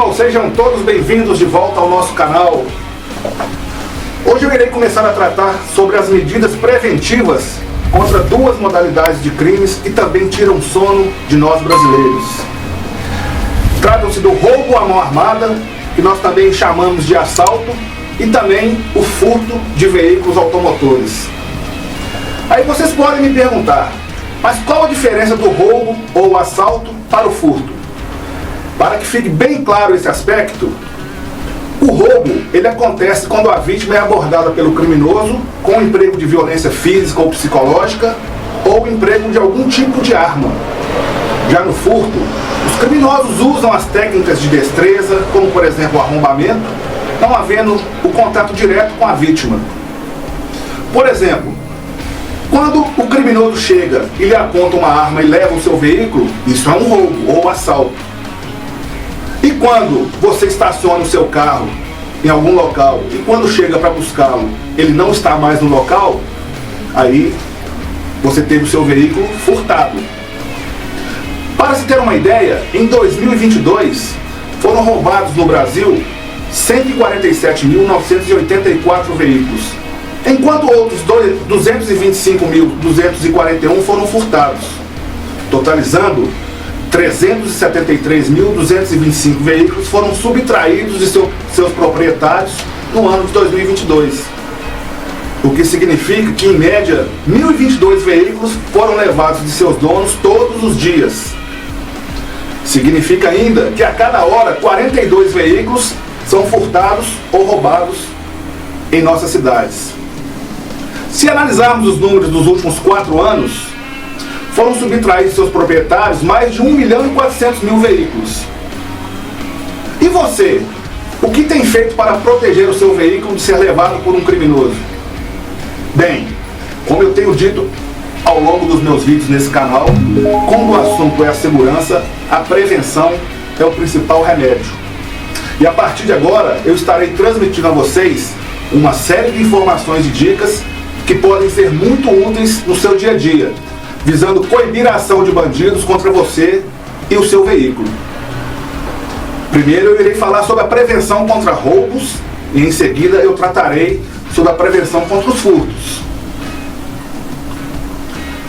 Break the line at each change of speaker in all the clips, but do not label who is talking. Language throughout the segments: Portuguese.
pessoal, sejam todos bem-vindos de volta ao nosso canal. Hoje eu irei começar a tratar sobre as medidas preventivas contra duas modalidades de crimes que também tiram sono de nós brasileiros. Tratam-se do roubo à mão armada, que nós também chamamos de assalto, e também o furto de veículos automotores. Aí vocês podem me perguntar, mas qual a diferença do roubo ou assalto para o furto? Para que fique bem claro esse aspecto, o roubo ele acontece quando a vítima é abordada pelo criminoso com o emprego de violência física ou psicológica ou emprego de algum tipo de arma. Já no furto, os criminosos usam as técnicas de destreza, como por exemplo o arrombamento, não havendo o contato direto com a vítima. Por exemplo, quando o criminoso chega e lhe aponta uma arma e leva o seu veículo, isso é um roubo ou assalto. E quando você estaciona o seu carro em algum local e quando chega para buscá-lo, ele não está mais no local, aí você teve o seu veículo furtado. Para se ter uma ideia, em 2022 foram roubados no Brasil 147.984 veículos, enquanto outros 225.241 foram furtados, totalizando 373.225 veículos foram subtraídos de seus proprietários no ano de 2022. O que significa que, em média, 1.022 veículos foram levados de seus donos todos os dias. Significa ainda que a cada hora 42 veículos são furtados ou roubados em nossas cidades. Se analisarmos os números dos últimos 4 anos, foram subtraídos de seus proprietários mais de 1.400.000 veículos. E você? O que tem feito para proteger o seu veículo de ser levado por um criminoso? Bem, como eu tenho dito ao longo dos meus vídeos nesse canal, quando o assunto é a segurança, a prevenção é o principal remédio. E a partir de agora, eu estarei transmitindo a vocês uma série de informações e dicas que podem ser muito úteis no seu dia a dia, visando coibir a ação de bandidos contra você e o seu veículo. Primeiro eu irei falar sobre a prevenção contra roubos e em seguida eu tratarei sobre a prevenção contra os furtos.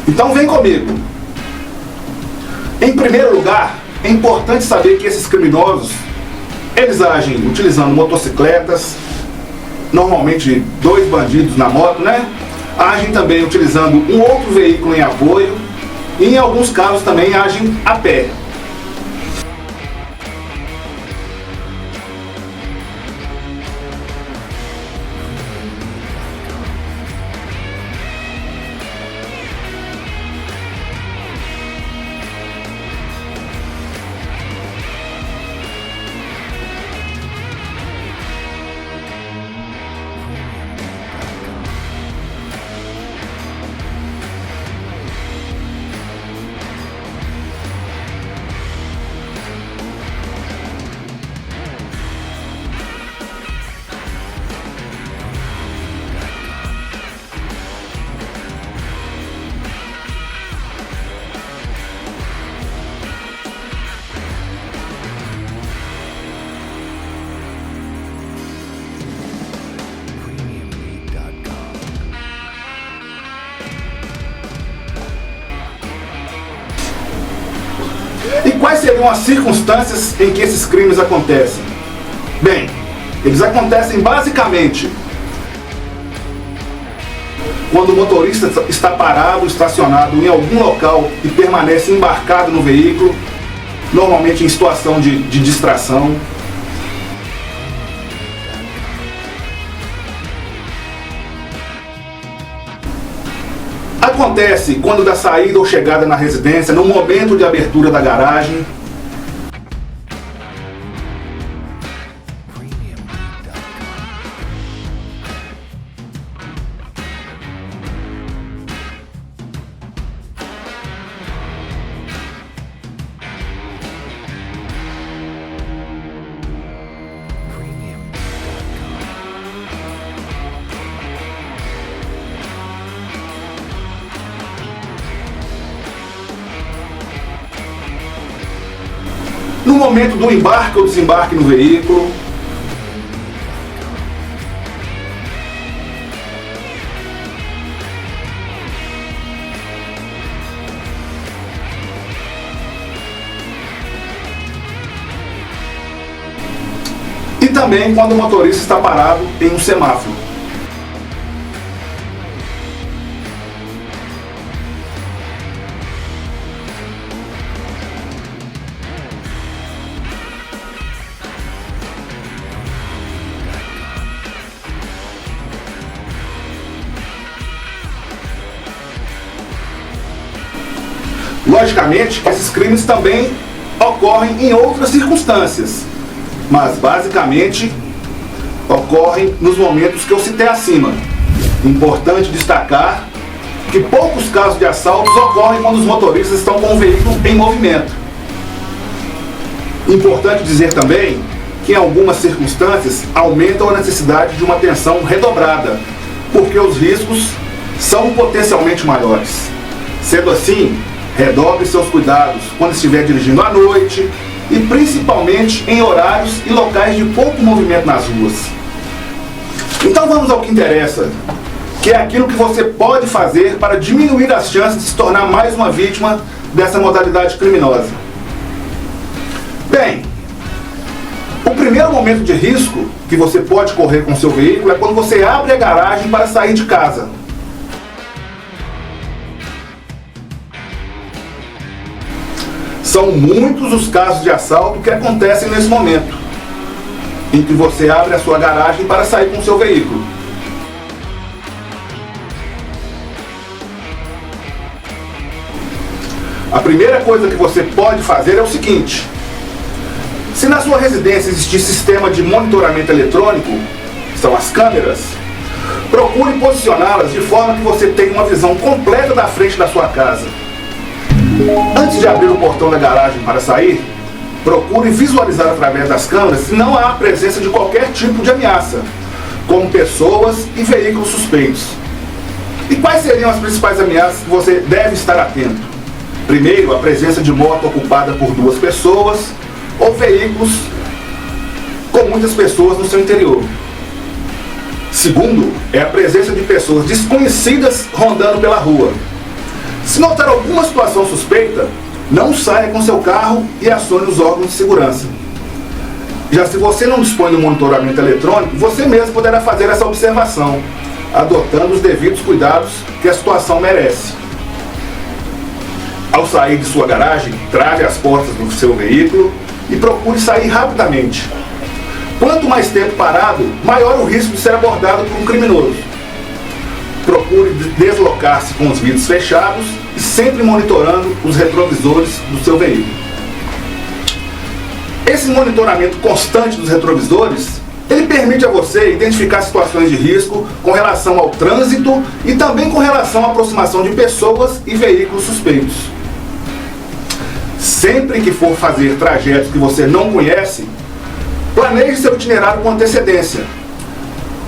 Então vem comigo. Em primeiro lugar, é importante saber que esses criminosos, eles agem utilizando motocicletas, normalmente 2 bandidos na moto, né? Agem também utilizando um outro veículo em apoio e em alguns casos também agem a pé. E quais seriam as circunstâncias em que esses crimes acontecem? Bem, eles acontecem basicamente quando o motorista está parado, estacionado em algum local e permanece embarcado no veículo, normalmente em situação de distração. Acontece quando da saída ou chegada na residência, no momento de abertura da garagem. momento do embarque ou desembarque no veículo. E também quando o motorista está parado em um semáforo. Logicamente, esses crimes também ocorrem em outras circunstâncias, mas basicamente ocorrem nos momentos que eu citei acima. Importante destacar que poucos casos de assaltos ocorrem quando os motoristas estão com o veículo em movimento. Importante dizer também que em algumas circunstâncias aumentam a necessidade de uma atenção redobrada, porque os riscos são potencialmente maiores. Sendo assim, redobre seus cuidados quando estiver dirigindo à noite e principalmente em horários e locais de pouco movimento nas ruas. Então vamos ao que interessa, que é aquilo que você pode fazer para diminuir as chances de se tornar mais uma vítima dessa modalidade criminosa. Bem, o primeiro momento de risco que você pode correr com seu veículo é quando você abre a garagem para sair de casa. São muitos os casos de assalto que acontecem nesse momento, em que você abre a sua garagem para sair com o seu veículo. A primeira coisa que você pode fazer é o seguinte: se na sua residência existir sistema de monitoramento eletrônico, são as câmeras, procure posicioná-las de forma que você tenha uma visão completa da frente da sua casa. Antes de abrir o portão da garagem para sair, procure visualizar através das câmeras se não há a presença de qualquer tipo de ameaça, como pessoas e veículos suspeitos. E quais seriam as principais ameaças que você deve estar atento? Primeiro, a presença de moto ocupada por 2 pessoas ou veículos com muitas pessoas no seu interior. Segundo, é a presença de pessoas desconhecidas rondando pela rua. Se notar alguma situação suspeita, não saia com seu carro e acione os órgãos de segurança. Já se você não dispõe do monitoramento eletrônico, você mesmo poderá fazer essa observação, adotando os devidos cuidados que a situação merece. Ao sair de sua garagem, trave as portas do seu veículo e procure sair rapidamente. Quanto mais tempo parado, maior o risco de ser abordado por um criminoso. Procure deslocar-se com os vidros fechados e sempre monitorando os retrovisores do seu veículo. Esse monitoramento constante dos retrovisores, ele permite a você identificar situações de risco com relação ao trânsito e também com relação à aproximação de pessoas e veículos suspeitos. Sempre que for fazer trajetos que você não conhece, planeje seu itinerário com antecedência.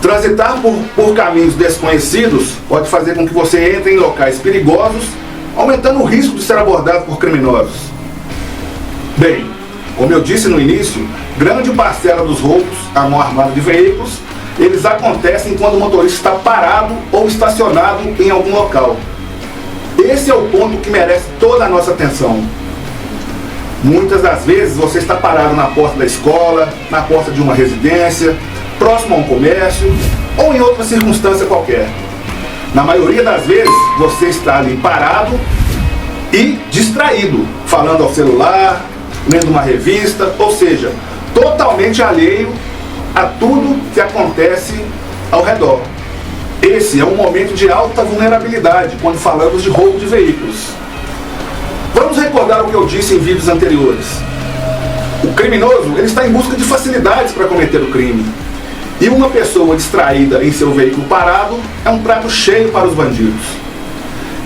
Transitar por caminhos desconhecidos pode fazer com que você entre em locais perigosos, aumentando o risco de ser abordado por criminosos. Bem, como eu disse no início, grande parcela dos roubos à mão armada de veículos, eles acontecem quando o motorista está parado ou estacionado em algum local. Esse é o ponto que merece toda a nossa atenção. Muitas das vezes você está parado na porta da escola, na porta de uma residência, próximo a um comércio ou em outra circunstância qualquer. Na maioria das vezes você está ali parado e distraído, falando ao celular, lendo uma revista, ou seja, totalmente alheio a tudo que acontece ao redor. Esse é um momento de alta vulnerabilidade quando falamos de roubo de veículos. Vamos recordar o que eu disse em vídeos anteriores. O criminoso, ele está em busca de facilidades para cometer o crime. E uma pessoa distraída em seu veículo parado é um prato cheio para os bandidos.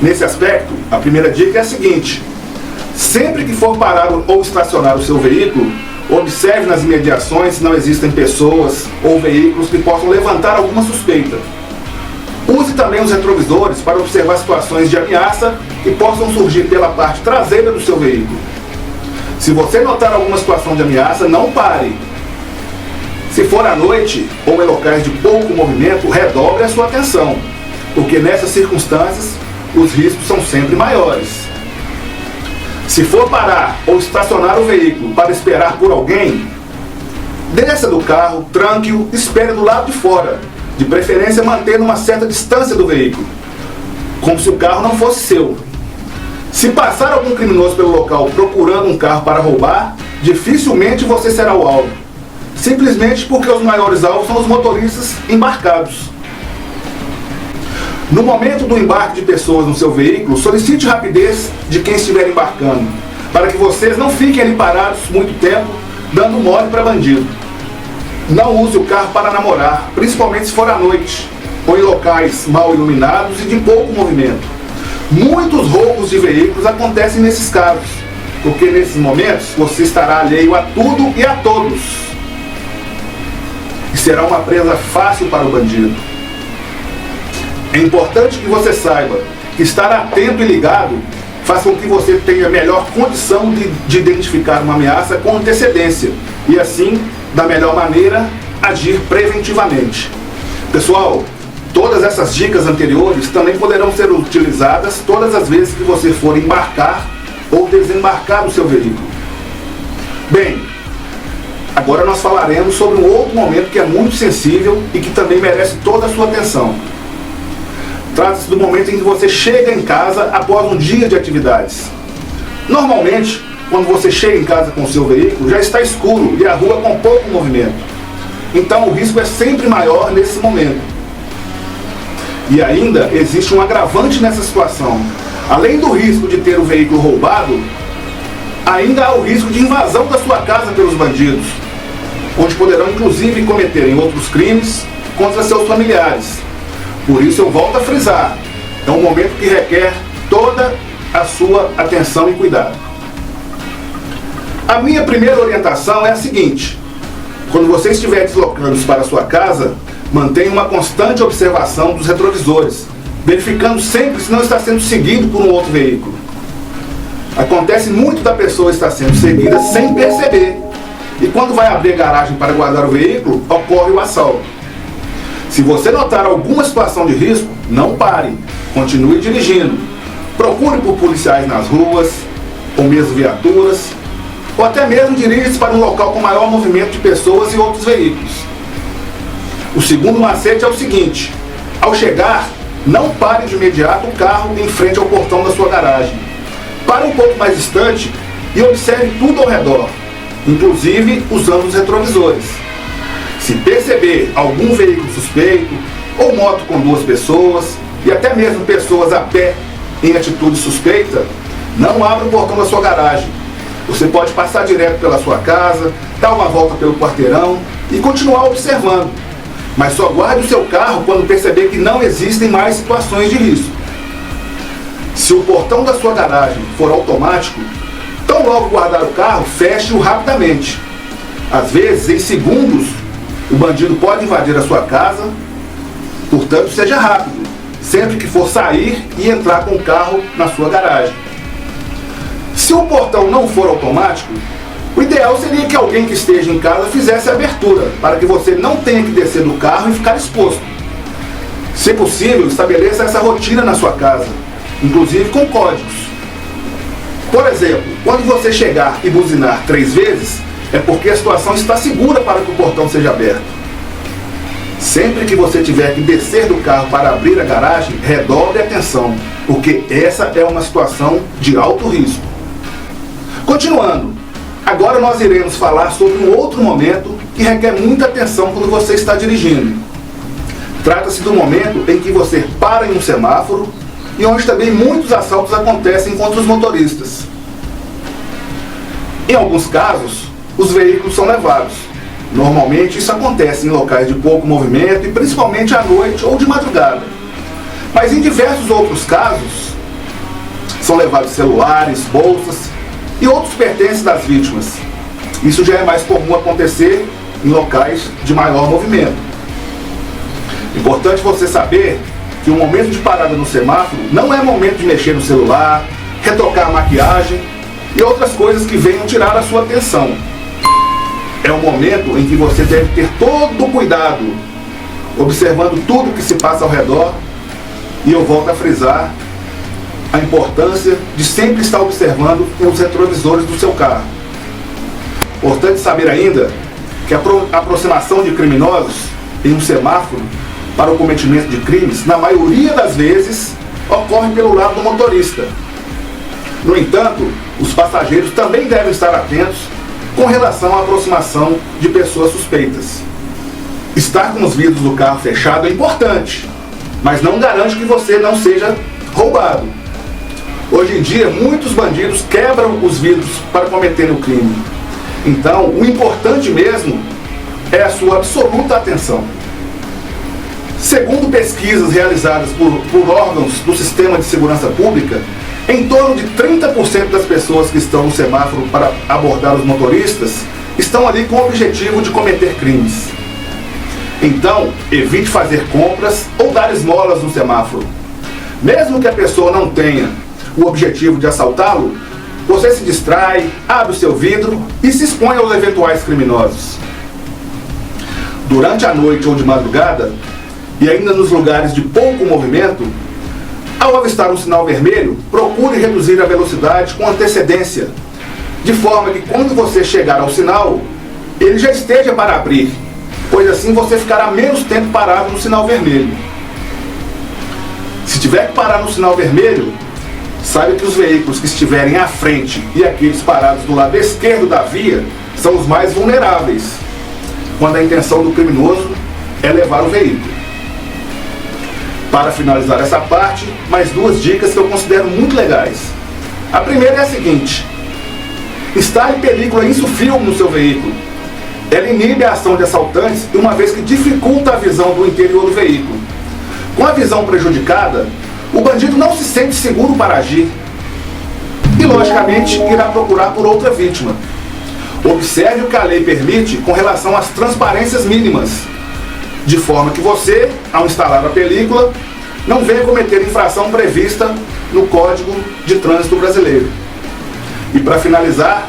Nesse aspecto, a primeira dica é a seguinte: sempre que for parar ou estacionar o seu veículo, observe nas imediações se não existem pessoas ou veículos que possam levantar alguma suspeita. Use também os retrovisores para observar situações de ameaça que possam surgir pela parte traseira do seu veículo. Se você notar alguma situação de ameaça, não pare. Se for à noite ou em locais de pouco movimento, redobre a sua atenção, porque nessas circunstâncias os riscos são sempre maiores. Se for parar ou estacionar o veículo para esperar por alguém, desça do carro, tranque-o, espere do lado de fora, de preferência mantendo uma certa distância do veículo, como se o carro não fosse seu. Se passar algum criminoso pelo local procurando um carro para roubar, dificilmente você será o alvo, simplesmente porque os maiores alvos são os motoristas embarcados. No momento do embarque de pessoas no seu veículo, solicite rapidez de quem estiver embarcando, para que vocês não fiquem ali parados muito tempo, dando mole para bandido. Não use o carro para namorar, principalmente se for à noite, ou em locais mal iluminados e de pouco movimento. Muitos roubos de veículos acontecem nesses casos, porque nesses momentos você estará alheio a tudo e a todos. E será uma presa fácil para o bandido. É importante que você saiba que estar atento e ligado faz com que você tenha melhor condição de identificar uma ameaça com antecedência e assim, da melhor maneira, agir preventivamente. Pessoal, todas essas dicas anteriores também poderão ser utilizadas todas as vezes que você for embarcar ou desembarcar do seu veículo. Bem, agora nós falaremos sobre um outro momento que é muito sensível e que também merece toda a sua atenção. Trata-se do momento em que você chega em casa após um dia de atividades. Normalmente, quando você chega em casa com o seu veículo, já está escuro e a rua com pouco movimento. Então o risco é sempre maior nesse momento. E ainda existe um agravante nessa situação. Além do risco de ter o veículo roubado, ainda há o risco de invasão da sua casa pelos bandidos, onde poderão inclusive cometerem outros crimes contra seus familiares. Por isso eu volto a frisar, é um momento que requer toda a sua atenção e cuidado. A minha primeira orientação é a seguinte: quando você estiver deslocando-se para a sua casa, mantenha uma constante observação dos retrovisores, verificando sempre se não está sendo seguido por um outro veículo. Acontece muito da pessoa estar sendo seguida sem perceber, e quando vai abrir a garagem para guardar o veículo, ocorre o assalto. Se você notar alguma situação de risco, não pare, continue dirigindo. Procure por policiais nas ruas, ou mesmo viaturas, ou até mesmo dirija-se para um local com maior movimento de pessoas e outros veículos. O segundo macete é o seguinte: ao chegar, não pare de imediato o carro em frente ao portão da sua garagem. Pare um pouco mais distante e observe tudo ao redor, inclusive usando os retrovisores. Se perceber algum veículo suspeito, ou moto com duas pessoas, e até mesmo pessoas a pé em atitude suspeita, não abra o portão da sua garagem. Você pode passar direto pela sua casa, dar uma volta pelo quarteirão e continuar observando. Mas só guarde o seu carro quando perceber que não existem mais situações de risco. Se o portão da sua garagem for automático, tão logo guardar o carro, feche-o rapidamente. Às vezes, em segundos, o bandido pode invadir a sua casa, portanto, seja rápido, sempre que for sair e entrar com o carro na sua garagem. Se o portão não for automático, o ideal seria que alguém que esteja em casa fizesse a abertura, para que você não tenha que descer do carro e ficar exposto. Se possível, estabeleça essa rotina na sua casa, inclusive com códigos. Por exemplo, quando você chegar e buzinar 3 vezes, é porque a situação está segura para que o portão seja aberto. Sempre que você tiver que descer do carro para abrir a garagem, redobre a atenção, porque essa é uma situação de alto risco. Continuando, agora nós iremos falar sobre um outro momento que requer muita atenção quando você está dirigindo. Trata-se do momento em que você para em um semáforo e onde também muitos assaltos acontecem contra os motoristas. Em alguns casos, os veículos são levados. Normalmente isso acontece em locais de pouco movimento e principalmente à noite ou de madrugada. Mas em diversos outros casos, são levados celulares, bolsas e outros pertences das vítimas. Isso já é mais comum acontecer em locais de maior movimento. Importante você saber que o momento de parada no semáforo não é momento de mexer no celular, retocar a maquiagem e outras coisas que venham tirar a sua atenção. É um momento em que você deve ter todo o cuidado, observando tudo que se passa ao redor, e eu volto a frisar a importância de sempre estar observando os retrovisores do seu carro. Importante saber ainda que a aproximação de criminosos em um semáforo para o cometimento de crimes, na maioria das vezes, ocorre pelo lado do motorista. No entanto, os passageiros também devem estar atentos com relação à aproximação de pessoas suspeitas. Estar com os vidros do carro fechado é importante, mas não garante que você não seja roubado. Hoje em dia, muitos bandidos quebram os vidros para cometer o crime. Então, o importante mesmo é a sua absoluta atenção. Segundo pesquisas realizadas por órgãos do Sistema de Segurança Pública, em torno de 30% das pessoas que estão no semáforo para abordar os motoristas estão ali com o objetivo de cometer crimes. Então, evite fazer compras ou dar esmolas no semáforo. Mesmo que a pessoa não tenha o objetivo de assaltá-lo, você se distrai, abre o seu vidro e se expõe aos eventuais criminosos. Durante a noite ou de madrugada, e ainda nos lugares de pouco movimento, ao avistar um sinal vermelho, procure reduzir a velocidade com antecedência, de forma que quando você chegar ao sinal, ele já esteja para abrir, pois assim você ficará menos tempo parado no sinal vermelho. Se tiver que parar no sinal vermelho, saiba que os veículos que estiverem à frente e aqueles parados do lado esquerdo da via são os mais vulneráveis, quando a intenção do criminoso é levar o veículo. Para finalizar essa parte, mais duas dicas que eu considero muito legais. A primeira é a seguinte: instale película insufilme no seu veículo. Ela inibe a ação de assaltantes, uma vez que dificulta a visão do interior do veículo. Com a visão prejudicada, o bandido não se sente seguro para agir e, logicamente, irá procurar por outra vítima. Observe o que a lei permite com relação às transparências mínimas, de forma que você, ao instalar a película, não venha cometer infração prevista no Código de Trânsito Brasileiro. E para finalizar,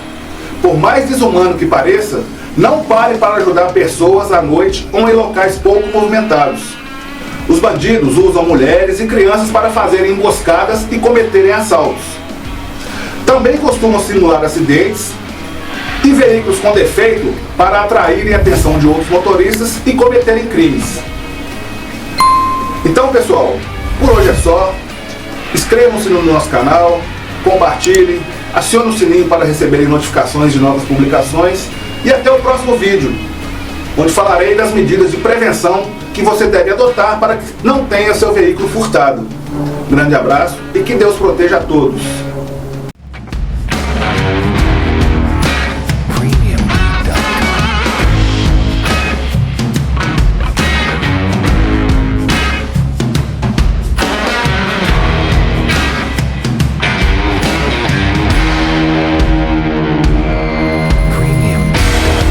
por mais desumano que pareça, não pare para ajudar pessoas à noite ou em locais pouco movimentados. Os bandidos usam mulheres e crianças para fazerem emboscadas e cometerem assaltos. Também costumam simular acidentes e veículos com defeito para atraírem a atenção de outros motoristas e cometerem crimes. Então, pessoal, por hoje é só. Inscrevam-se no nosso canal, compartilhem, acione o sininho para receberem notificações de novas publicações e até o próximo vídeo, onde falarei das medidas de prevenção que você deve adotar para que não tenha seu veículo furtado. Grande abraço e que Deus proteja a todos.